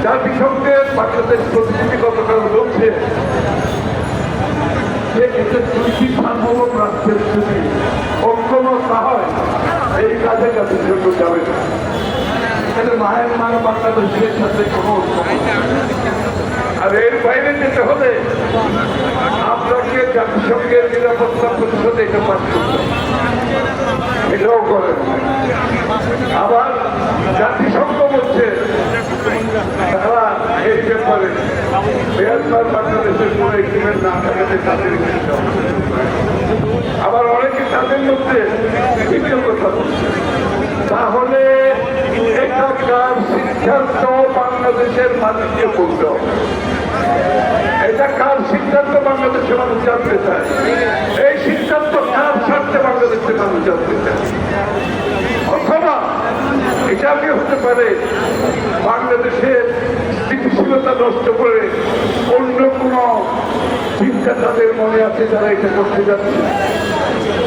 জাতিসংঘের বাংলাদেশ প্রতিনিধি গতকাল বলছে যে দুইটি সার্বভৌম রাষ্ট্রের যদি ঐক্যমত না হয় এই কাজে জাতিসংঘ যাবে না। এখানে মায়ানমার বাংলাদেশের সাথে কোনো আর এর বাইরে যেতে হলে আপনাকে জাতিসংঘের নিরাপত্তা পরিষদে এটা পাঠ করতে হবে, এটাও করেন। আবার জাতিসংঘ বলছে তারা এই ব্যাপারে মিয়ানমার বাংলাদেশের কোনো এগ্রিমেন্ট না থাকাতে তাদের আবার অনেকে তাদের মধ্যে ভিন্ন কথা বলছে। তাহলে এটা কার সিদ্ধান্ত বাংলাদেশের মানুষকে বলতে হবে? এটা কার সিদ্ধান্ত বাংলাদেশের মানুষ জানতে চায়? এই সিদ্ধান্ত কার স্বার্থে বাংলাদেশের মানুষ জানতে চায়? অথবা এটা কি হতে পারে বাংলাদেশের স্থিতিশীলতা নষ্ট করে অন্য কোন চিন্তা তাদের মনে আছে যারা এটা করতে যাচ্ছে?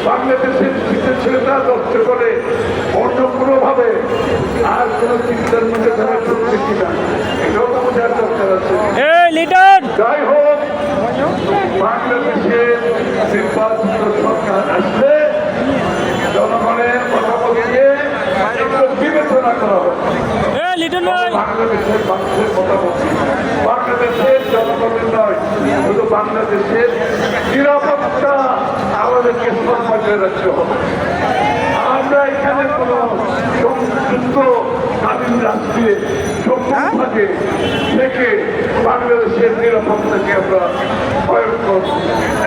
বাংলাদেশের স্থিতিশীলতা নষ্ট করে অন্য কোনোভাবে আর কোন চিন্তার মধ্যে তারা চলছে কিনা এটাও তো বোঝার দরকার আছে। যাই হোক, বাংলাদেশের নির্বাচিত সরকার আসলে জনগণের কথা বলিয়ে বিবেচনা করা হবে। বাংলাদেশের মানুষের কথা বলছি, বাংলাদেশের জনগণের নয়, শুধু বাংলাদেশের নিরাপত্তা আমাদেরকে সম্মানে রাখতে হবে। আমরা এখানে কোনো সংযুক্ত স্বাধীন রাষ্ট্রে সম্পূর্ণভাবে থেকে বাংলাদেশের নিরাপত্তাকে আমরা ভয়ঙ্কর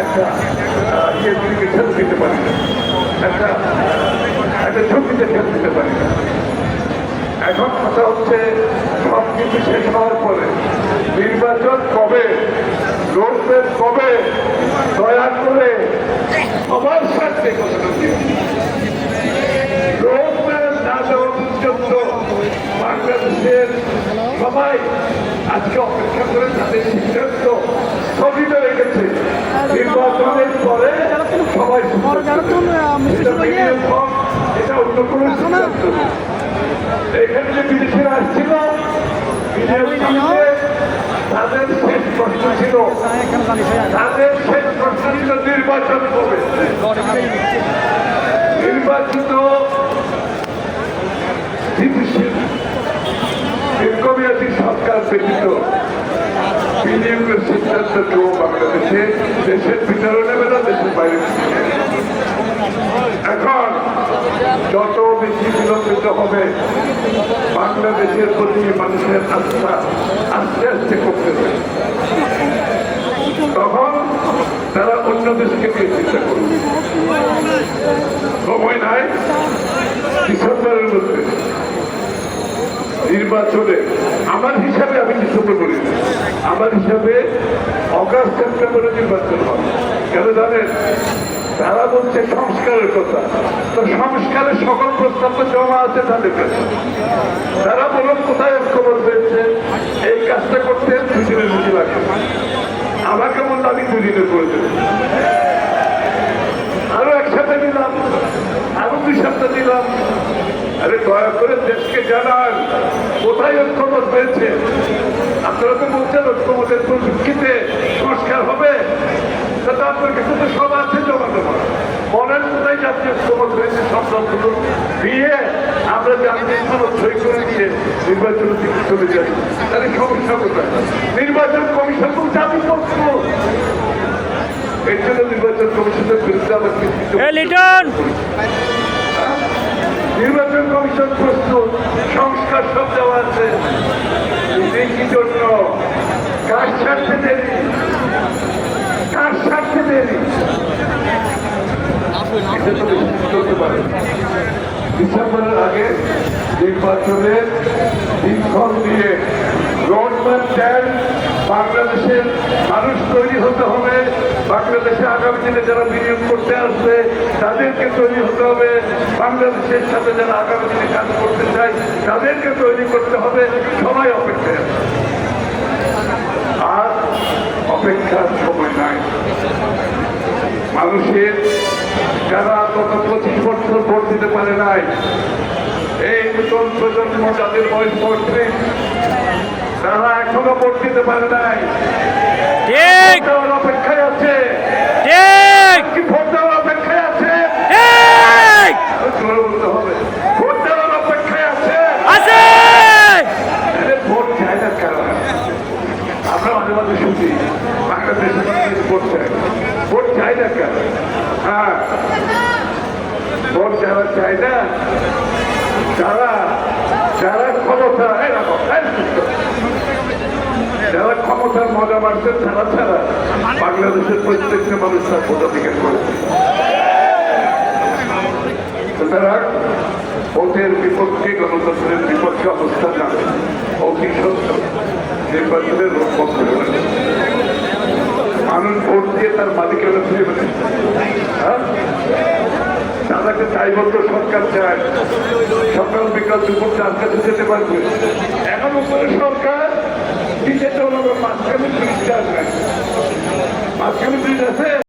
একটা দিকে ঠেলে দিতে পারি না, একটা ঝুঁকিতে ঠেলে দিতে পারি না। এখন কথা হচ্ছে সব কিছু শেষ হওয়ার পরে নির্বাচন কবে, রোডম্যাপ কবে, দয়া করে সবার সাথে কথা রোডম্যাপ না দেওয়া পর্যন্ত বাংলাদেশের সবাই আজকে অপেক্ষা করে তাদের সিদ্ধান্ত স্থগিত রেখেছে। নির্বাচনের পরে সবাই এটা অন্য কোনো সিদ্ধান্ত। এখানে যে বিদেশিরা আসছিল তাদের শেষ প্রশ্ন ছিল নির্বাচন কবে। নির্বাচিত স্থিতিশীল দীর্ঘমেয়াদী সরকার ব্যতীত বিনিয়োগের সিদ্ধান্ত কেউ বাংলাদেশে দেশের ভিতরে নেবে না, দেশের বাইরে। এখন যত বেশি বিলম্বিত হবে বাংলাদেশের প্রতি মানুষের আস্থা আস্তে আস্তে কমতে হবে, তখন তারা অন্য দেশকে নিয়ে চিন্তা করবে। সময় নাই, ডিসেম্বরের মধ্যে নির্বাচনে আমার হিসাবে, আমি ডিসেম্বর বলি, আমার হিসাবে অগাস্ট সেপ্টেম্বরে নির্বাচন হবে। কেন জানেন? তারা বলছে সংস্কারের কথা, তো সংস্কারের সকল প্রস্তাব জমা আছে তাদের কাছে। তারা বলুন কোথায় খবর পেয়েছে এই কাজটা করতে 2 দিনের বেশি লাগে। আমাকে বললো আমি 2 দিনে করে দেব, আরো একসাথে নিলাম, আরো 2 সপ্তাহ দিলাম। আরে দয়া করে দেশকে জানান কোথায় ঐক্যমত পেয়েছে। আপনারা তো বলছেন ঐক্যমতের পরিপ্রেক্ষিতে সংস্কার হবে, আপনার কাছে তো সব আছে জমা দেওয়া। বলেন কোথায় জাতীয় ঐক্যমত হয়েছে, সব দলগুলো দিয়ে আমরা জাতীয় ঐক্যমত সই করে দিয়ে নির্বাচনের দিকে চলে যাই। তাহলে সমস্যা কোথায়? নির্বাচন কমিশন তো জাতীয় তথ্য, এর জন্য নির্বাচন কমিশনের বিরুদ্ধে আবার নির্বাচন কমিশন প্রস্তুত, সংস্কার সব দেওয়া আছে। কি জন্য? কার স্বার্থে দেরি, কার স্বার্থে দেরি? চলতে পারে ডিসেম্বরের আগে নির্বাচনের দিনক্ষণ দিয়ে রোডম্যাপ দেন। বাংলাদেশের মানুষ তৈরি হতে হবে, বাংলাদেশে আগামী দিনে যারা বিনিয়োগ করতে আসবে তাদেরকে তৈরি হতে হবে, বাংলাদেশের সাথে যারা আগামী দিনে কাজ করতে চায় তাদেরকে তৈরি করতে হবে। সবাই অপেক্ষায় আছে, আর অপেক্ষার সময় নাই। মানুষের যারা গত 25 বছর ভোট দিতে পারে নাই, এই নতুন প্রজন্ম যাদের বয়স 35, তারা এখনো ভোট দিতে পারে নাই, ঠিক দেওয়ার অপেক্ষায় আছে, ঠিক কি ভোট দেওয়ার অপেক্ষায় আছে, ঠিক জোরে বলতে হবে, ভোট দেওয়ার অপেক্ষায় আছে। আছে আরে ভোট চায় না কারা? আমরা মাঝে মাঝে শুনি বাংলাদেশের মানুষ ভোট চায়, ভোট চায় না কারা? হ্যাঁ, ভোট যারা চায় না, যারা যারা ক্ষমতা এরকম যারা ক্ষমতার মজা মারছে তারা ছাড়া বাংলাদেশের প্রত্যেকটা মানুষ তার ভোটাধিকার করেছে। সুতরাং ভোটের বিপক্ষে, গণতন্ত্রের বিপক্ষে অবস্থান না অতি সত্য নির্বাচনের রূপক করে ফেলে। মানুষ ভোট দিয়ে তার মালিকের ফিরে ফেলে। হ্যাঁ, তাদেরকে দায়বদ্ধ সরকার চায়, সকাল বিকাল দুপুর যার কাছে যেতে পারবে। এখন উপরে সরকার কি যেতে হলো, মাঝখানে ব্রিজ আছে, মাঝখানে ব্রিজ আছে।